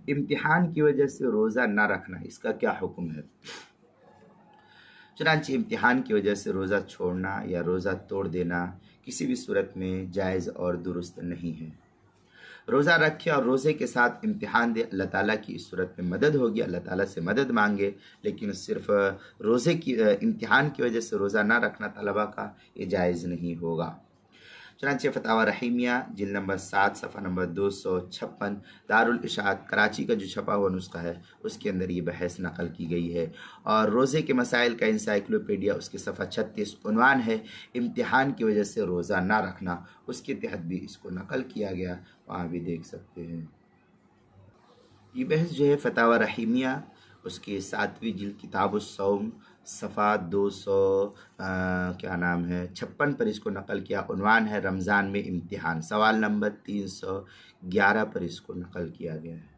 इम्तिहान की वजह से रोज़ा ना रखना, इसका क्या हुक्म है? चुनांचे इम्तिहान की वजह से रोज़ा छोड़ना या रोज़ा तोड़ देना किसी भी सूरत में जायज़ और दुरुस्त नहीं है। रोज़ा रखे और रोज़े के साथ इम्तिहान दे, अल्लाह ताला की इस सूरत में मदद होगी, अल्लाह ताला से मदद मांगे। लेकिन सिर्फ रोज़े की इम्तिहान की वजह से रोज़ा ना रखना तलबा का ये जायज़ नहीं होगा। चुनांचे फतावा रहीमिया जिल्द नंबर 7 सफ़ा नंबर 256 दारुल इशात कराची का जो छपा हुआ नुस्खा है उसके अंदर ये बहस नकल की गई है। और रोज़े के मसाइल का इंसाइक्लोपीडिया उसके सफ़ा 36 उन्वान है इम्तिहान की वजह से रोज़ा ना रखना, उसके तहत भी इसको नकल किया गया, वहाँ भी देख सकते हैं। ये बहस जो है फतावा रहीमिया उसके 7वीं जिल्द किताबुस्सौम सफ़ा 200 क्या नाम है 56 पर इसको नकल किया। उन्वान है रमज़ान में इम्तिहान, सवाल नंबर 311 पर इसको नकल किया गया है।